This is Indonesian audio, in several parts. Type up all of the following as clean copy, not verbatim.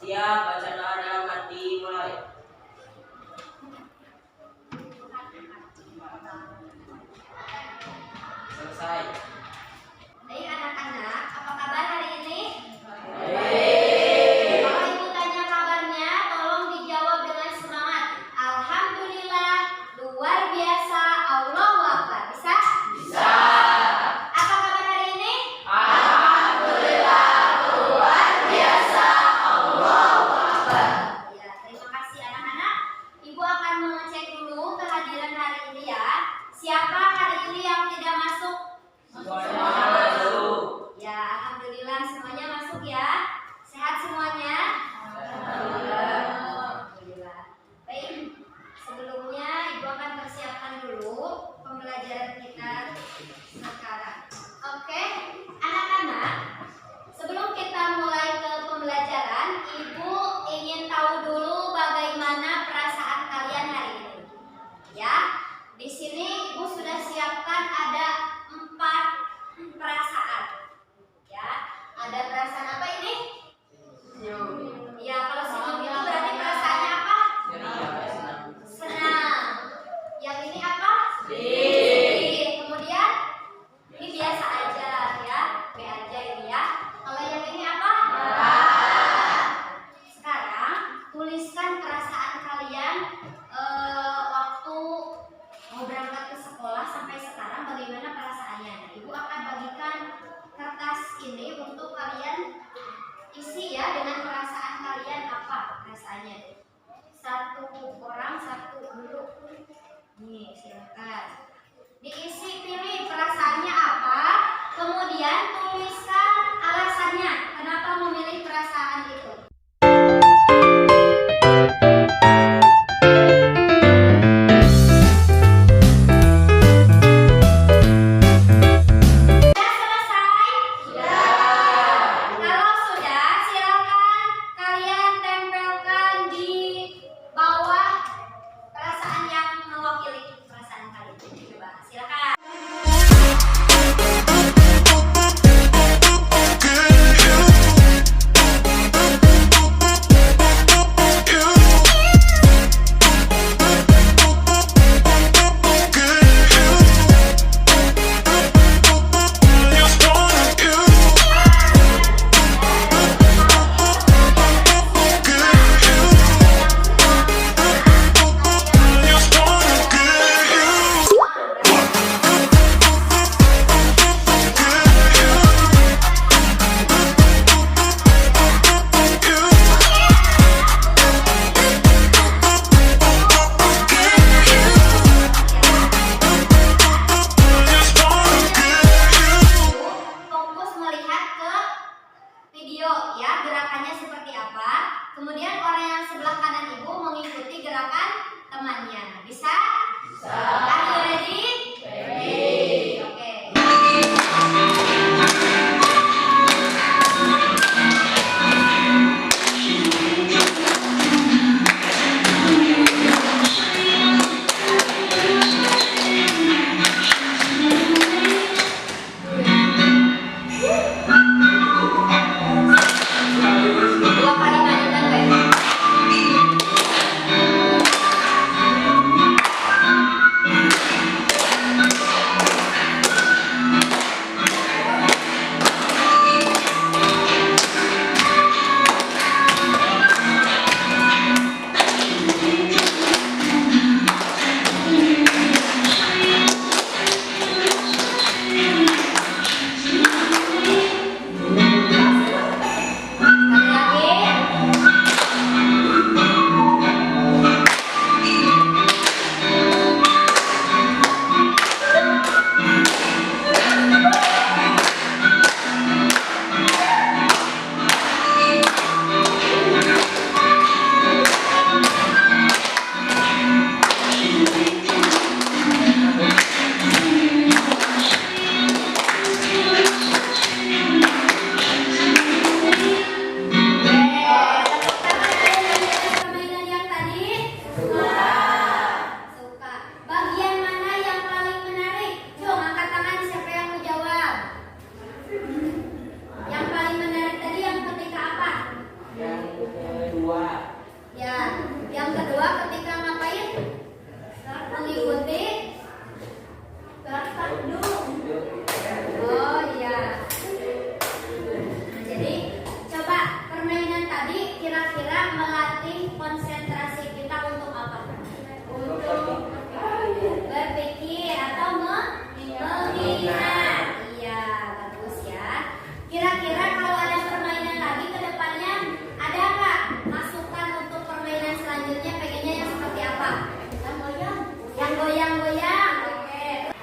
Siap, baca doa dalam hati, mulai. Selesai. Baik anak-anak, apa kabar hari ini? Baik. Kalau ibu tanya kabarnya, tolong dijawab dengan semangat. Alhamdulillah, luar biasa, Allahu Akbar. Bisa? Bisa. Apa kabar hari ini? Alhamdulillah, luar biasa, Allahu Akbar. Ya, terima kasih anak-anak. Ibu akan mengecek dulu kehadiran hari ini ya. Siapa hari ini yang tidak masuk? Semuanya masuk. Ya, alhamdulillah semuanya masuk ya. Sehat semuanya? Alhamdulillah. Baik, sebelumnya Ibu akan persiapkan dulu pembelajaran kita sekarang. Oke, anak-anak, sebelum kita mulai ke pembelajaran, Ibu ingin tahu dulu bagaimana perasaan kalian hari ini. Ya, di sini Ibu sudah siapkan ada 4 perasaan. Ya, ada perasaan apa ini? Ya, kalau senyum itu berarti perasaannya apa? Senang. Yang ini apa? Sedih. Kemudian ini biasa aja ya, B aja ini ya. Kalau yang ini apa? Marah. Sekarang tuliskan perasaan kalian waktu mau berangkat ke sekolah sampai sekarang, bagaimana perasaannya. Ibu akan bagikan kertas ini untuk kalian isi ya dengan perasaan kalian apa perasaannya. Satu orang satu dulu. Nih, silakan. Diisi, pilih perasaannya apa, kemudian tuliskan alasannya kenapa memilih perasaan itu. Sudah selesai? Kalau sudah, silakan kalian tempelkan di bawah perasaan yang mewakili perasaan kalian. Coba, silakan. Fokus melihat ke video ya, gerakannya seperti apa. Kemudian orang yang sebelah kanan ibu mengikuti gerakan temannya. Bisa? Bisa. Are you ready? Ready. Oke. Dua kali mainkan baik. Kedua. Ya, yang kedua ketika ngapain? Mengikuti gerakan duduk. Oh iya. Nah, jadi coba permainan tadi kira-kira melatih konsentrasi kita untuk apa? Untuk berpikir atau mengingat. Iya, bagus ya. Kira-kira kalau ada permainan lagi ke depannya, ada nggak masukan untuk permainan selanjutnya? Pengennya yang seperti apa? Yang goyang-goyang. Oke.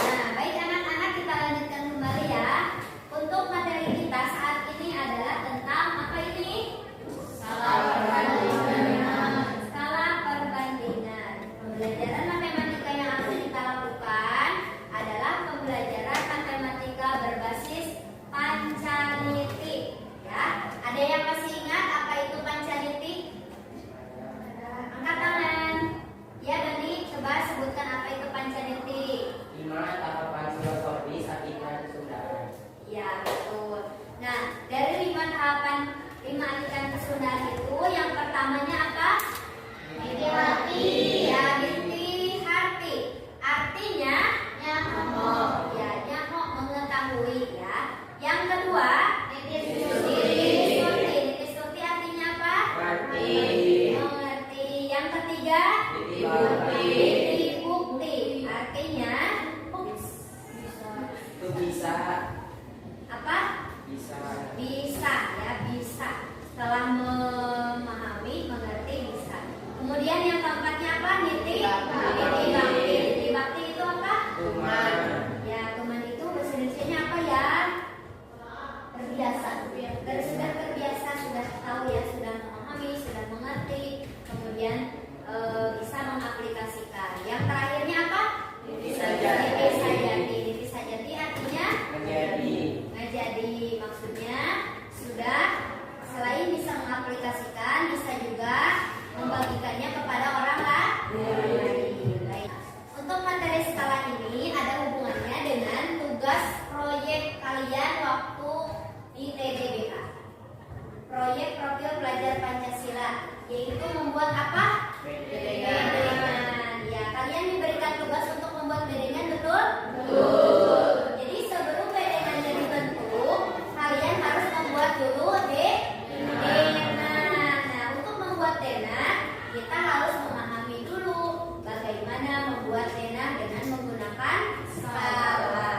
Nah, baik anak-anak, kita lanjutkan kembali ya. Untuk materi kita saat ini adalah tentang apa ini? Skala perbandingan. Skala perbandingan. Pembelajaran matematika yang akan kita lakukan adalah pembelajaran matematika berbasis pancalitik. Ya, ada yang masih ingat apa itu pancalitik? Angkat tangan. Ya, Dani, coba sebutkan apa itu pancalitik. 5 tahapan filosofis artikan Kesundaan. Ya, betul. Nah, dari 5 tahapan 5 artikan Kesundaan itu yang pertamanya apa? Niti hati. Ya, niti hati. Artinya nyaho. Ya, nyaho mengetahui ya. Yang kedua, niti stuti. Niti stuti artinya apa? Mengerti. Mengerti. Yang ketiga, Niti bukti. niti bukti. Artinya Itu bisa. apa? Bisa. Bisa ya, bisa. Setelah memahami, mengerti, bisa. Kemudian yang keempatnya apa? Niti bakti. Niti bakti itu apa? Tuman. Ya, teman itu bahasa Indonesianya apa ya? Terbiasa. Sudah terbiasa, sudah tahu ya, sudah memahami, sudah mengerti. Kemudian bisa mengaplikasikan. Yang terakhirnya apa? Niti sajati. Niti sajati. Niti sajati artinya Menjadi. jadi maksudnya sudah selain bisa mengaplikasikan, bisa juga membagikannya kepada orang lain. Untuk materi skala ini ada hubungannya dengan tugas proyek kalian waktu di TDBK. Proyek profil pelajar Pancasila, yaitu membuat apa? Bedengan. Ya, kalian diberikan tugas untuk membuat bedengan, betul? Betul. Jadi sebelum bedengannya dibentuk, kalian harus membuat dulu denah. Nah, untuk membuat denah, kita harus memahami dulu bagaimana membuat denah dengan menggunakan skala.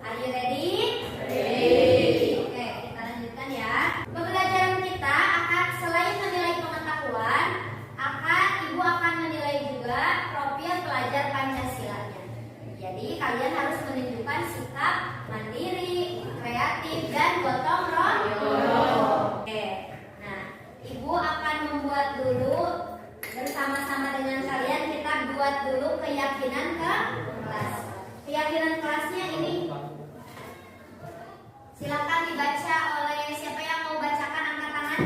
Are you ready? Ready. Oke, kita lanjutkan ya. Pembelajaran kita akan selain menilai pengetahuan, ibu akan menilai juga profil pelajar Pancasilanya. Jadi kalian harus menunjukkan sikap mandiri, kreatif, dan gotong royong. Oke. Nah, ibu akan membuat dulu bersama-sama dengan kalian, kita buat dulu keyakinan ke kelas. Keyakinan kelasnya ini silakan dibaca oleh siapa yang mau bacakan, angkat tangan.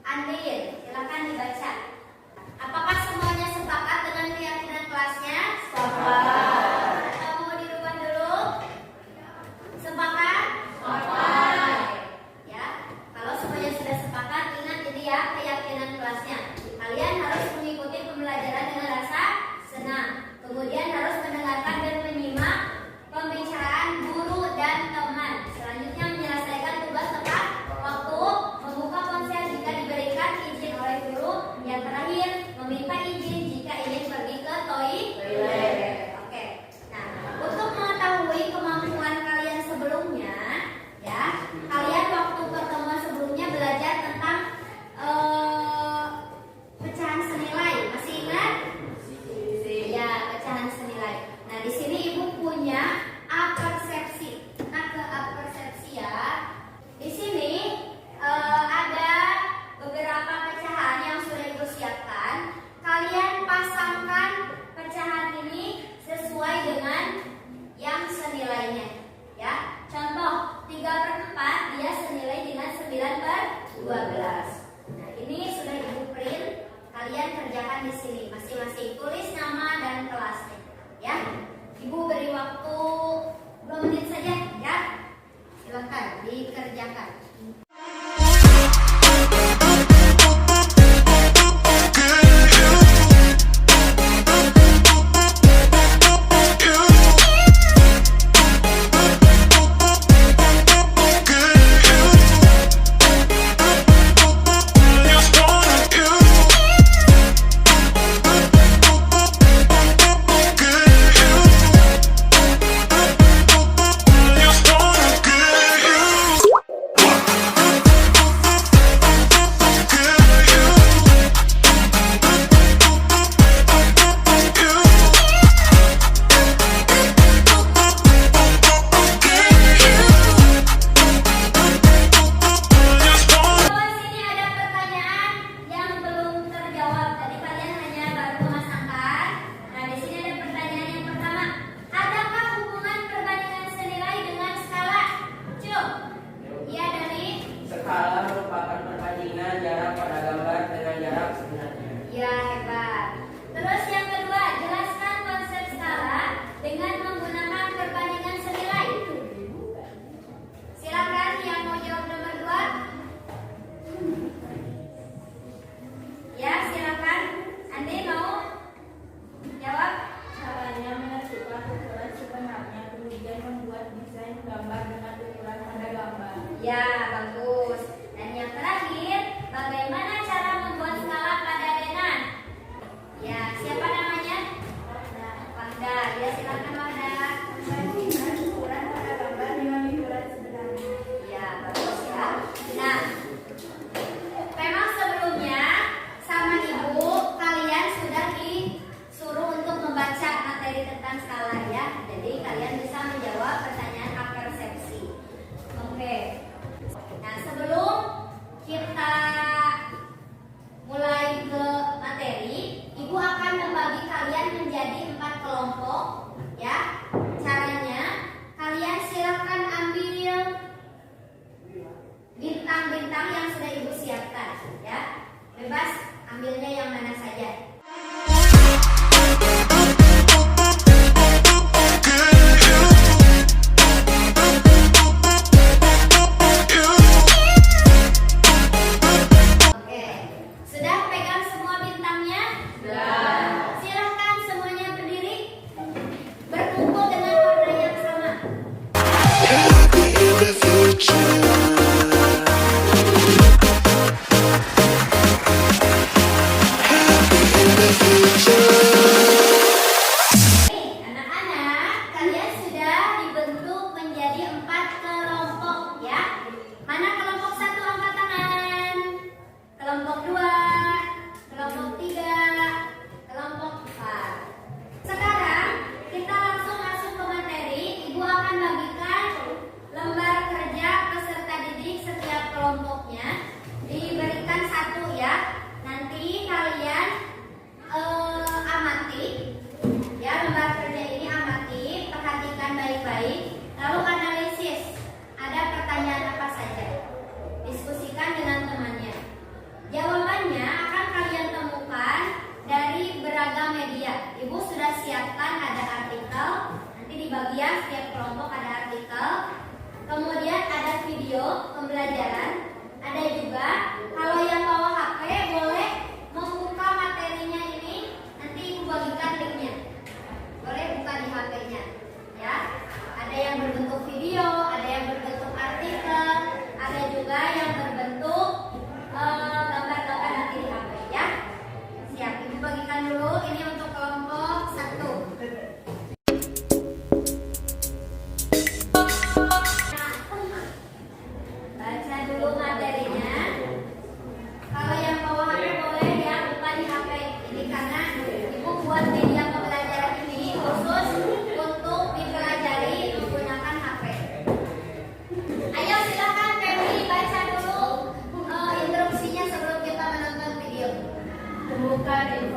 Andin, silakan dibaca. Apakah semuanya sepakat dengan keyakinan kelasnya? Sepakat. Atau mau dirubah dulu? Sepakat? Sepakat. Ya, kalau semuanya sudah sepakat, ingat ini ya keyakinan kelasnya. Kalian harus mengikuti pembelajaran dengan rasa senang. Kemudian harus mendengarkan dan menyimak pembicaraan guru dan teman. Selanjutnya menyelesaikan tugas tepat waktu, membuka ponsel jika diberikan izin oleh guru. Yang terakhir, meminta izin jika ingin pergi ke toilet. Oke. Nah, untuk mengetahui kemampuan kalian sebelumnya, ya, kalian waktu pertemuan sebelumnya belajar tentang pecahan senilai. Masih ingat? Ya, pecahan senilai. Nah, di sini ibu punya apersepsi. Nah, ke apersepsi ya. Di sini ada beberapa pecahan yang sudah ibu siapkan. Kalian pasangkan pecahan ini sesuai dengan yang senilainya. Ya, contoh 3/4 dia senilai dengan 9/12. Nah, ini sudah ibu print. Kalian kerjakan di sini masing-masing, tulis nama dan kelasnya. Ya, ibu beri waktu 2 menit saja. Ya, silakan dikerjakan.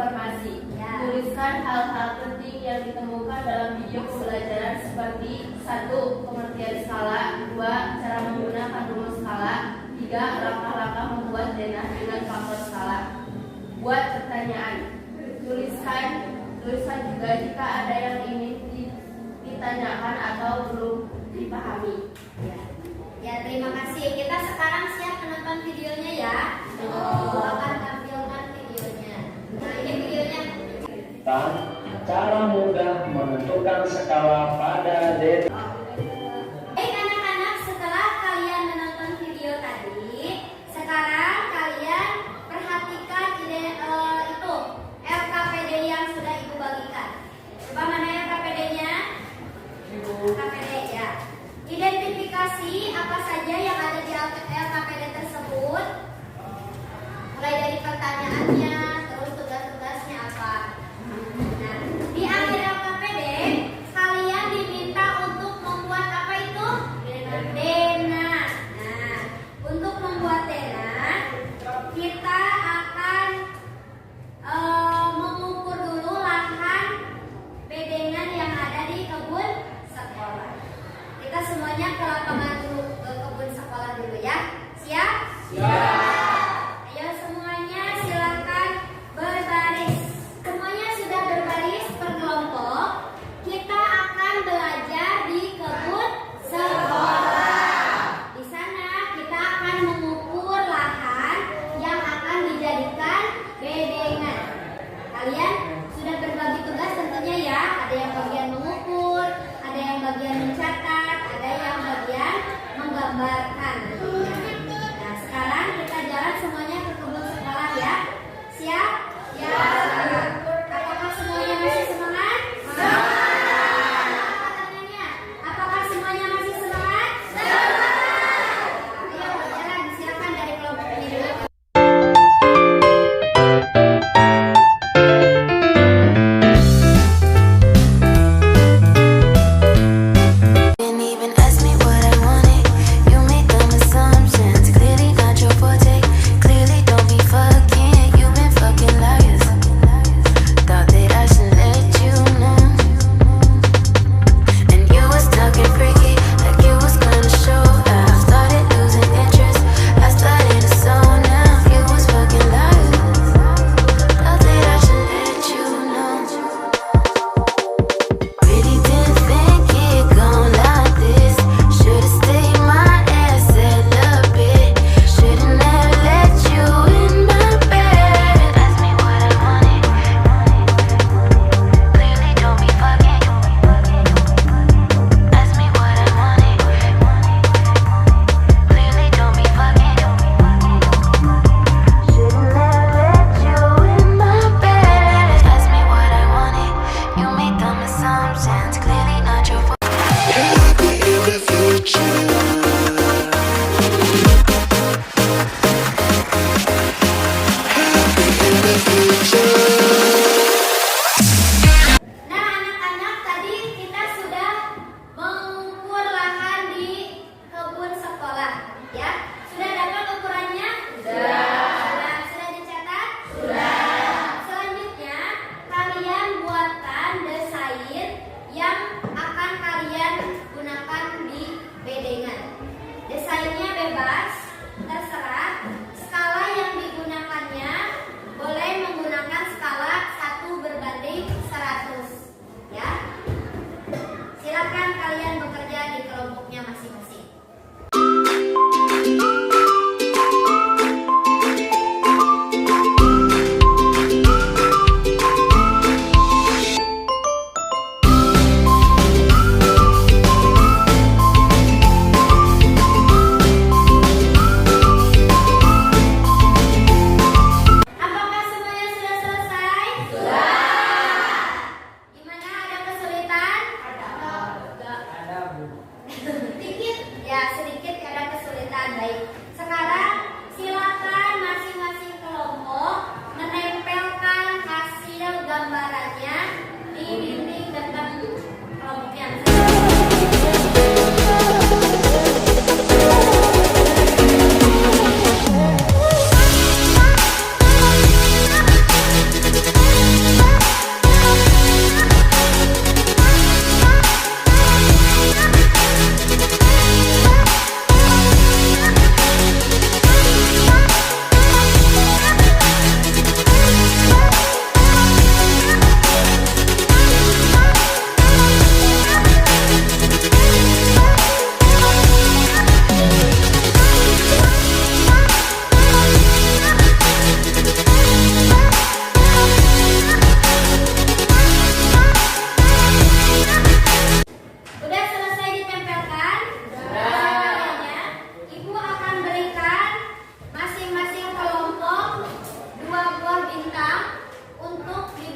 informasi. Tuliskan hal-hal penting yang ditemukan dalam video pembelajaran seperti 1. Pengertian skala, 2. Cara menggunakan rumus skala, 3. Langkah-langkah membuat denah dengan faktor skala. Buat pertanyaan. Tuliskan juga jika ada yang ingin ditanyakan atau belum dipahami. Ya, terima kasih. Kita sekarang siap menonton videonya ya. Akan tampilkan videonya. Nah, ini videonya. Cara mudah menentukan skala pada denah. Baik anak-anak, setelah kalian menonton video tadi, sekarang kalian perhatikan itu LKPD yang sudah Ibu bagikan. Coba mana LKPD-nya? LKPD ya. Identifikasi apa saja yang ada di LKPD tersebut. Mulai dari pertanyaannya, terus tugas-tugasnya apa. Nah, di akhir LKPD, kalian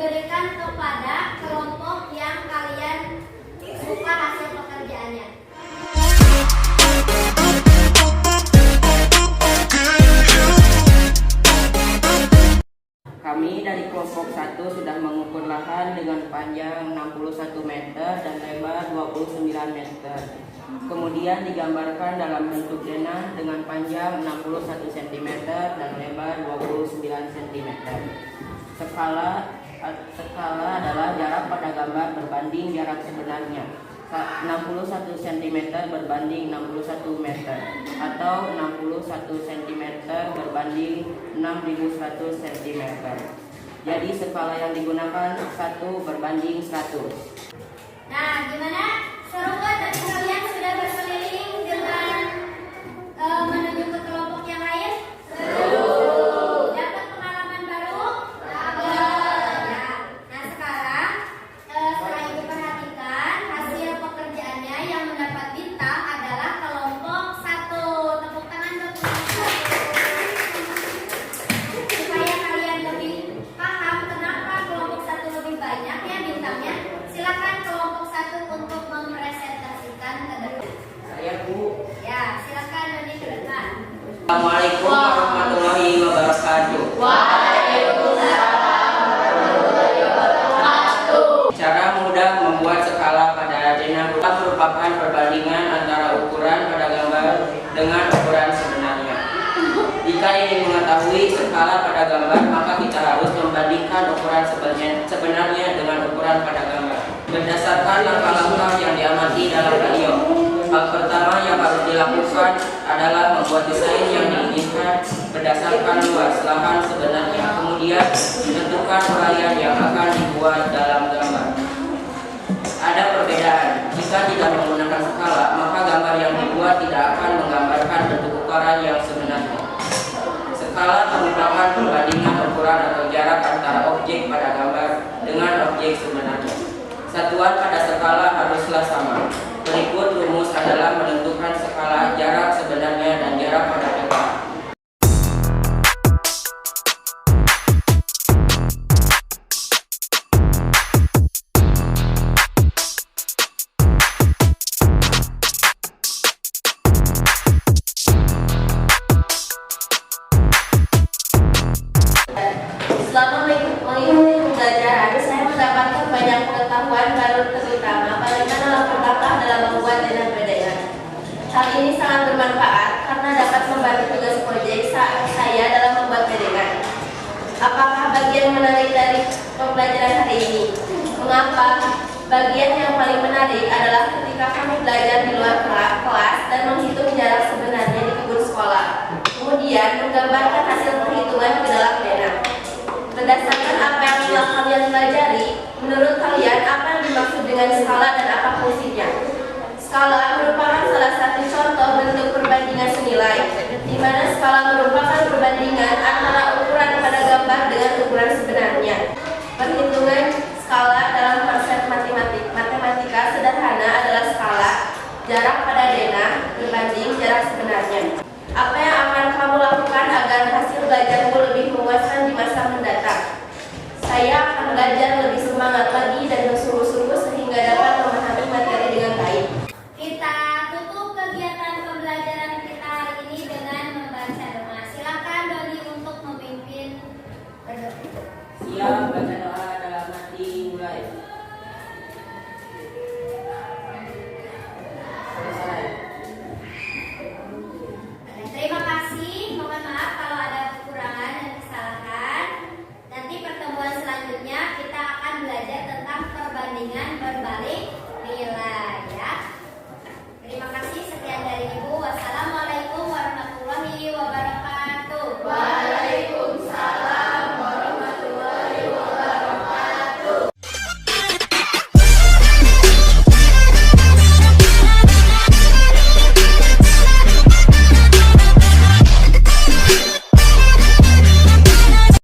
diberikan kepada kelompok yang kalian suka hasil pekerjaannya. Kami dari kelompok 1 sudah mengukur lahan dengan panjang 61 meter dan lebar 29 meter. Kemudian digambarkan dalam bentuk denah dengan panjang 61 cm dan lebar 29 cm. Skala adalah jarak pada gambar berbanding jarak sebenarnya. 61 cm berbanding 61 meter atau 61 cm berbanding 6100 cm. Jadi skala yang digunakan 1 berbanding 100. Nah, gimana? Seru kan tadi kalian sudah berkeliling dengan menuju ke kelompok yang lain? Seru. Dapat pengalaman baru? Dapat. Ya. Nah, sekarang setelah Ibu perhatikan hasil pekerjaannya yang mendapat bintang adalah kelompok 1. Tepuk tangan buat kelompok 1. Supaya kalian lebih paham kenapa kelompok 1 lebih banyak ya bintangnya, silakan kelompok 1 untuk mempresentasikan ke depan. Saya Bu. Ya, silakan Doni ke depan. Assalamualaikum warahmatullahi wabarakatuh. Cara mudah membuat skala pada denah merupakan perbandingan antara ukuran pada gambar dengan ukuran sebenarnya. Jika ingin mengetahui skala pada gambar, maka kita harus membandingkan ukuran sebenarnya dengan ukuran pada gambar. Berdasarkan langkah-langkah yang diamati dalam video, hal pertama yang harus dilakukan adalah membuat desain yang diinginkan berdasarkan luas lahan sebenarnya. Kemudian tentukan uraian yang akan dibuat dalam gambar. Ada perbedaan. Jika tidak menggunakan skala, maka gambar yang dibuat tidak akan menggambarkan bentuk ukuran yang sebenarnya. Skala merupakan perbandingan ukuran atau jarak antara objek pada gambar dengan objek sebenarnya. Satuan pada skala haruslah sama. Berikut rumus adalah menentukan skala, jarak sebenarnya, dan jarak pada peta. Selama mengikuti pembelajaran, saya mendapatkan banyak pengetahuan baru, terutama bagaimana langkah-langkah dalam membuat denah berdenah. Hal ini sangat bermanfaat karena dapat membantu tugas proyek saya dalam membuat berdenah. Apakah bagian menarik dari pembelajaran hari ini? Mengapa? Bagian yang paling menarik adalah ketika kami belajar di luar kelas dan menghitung jarak sebenarnya di kebun sekolah. Kemudian menggambarkan hasil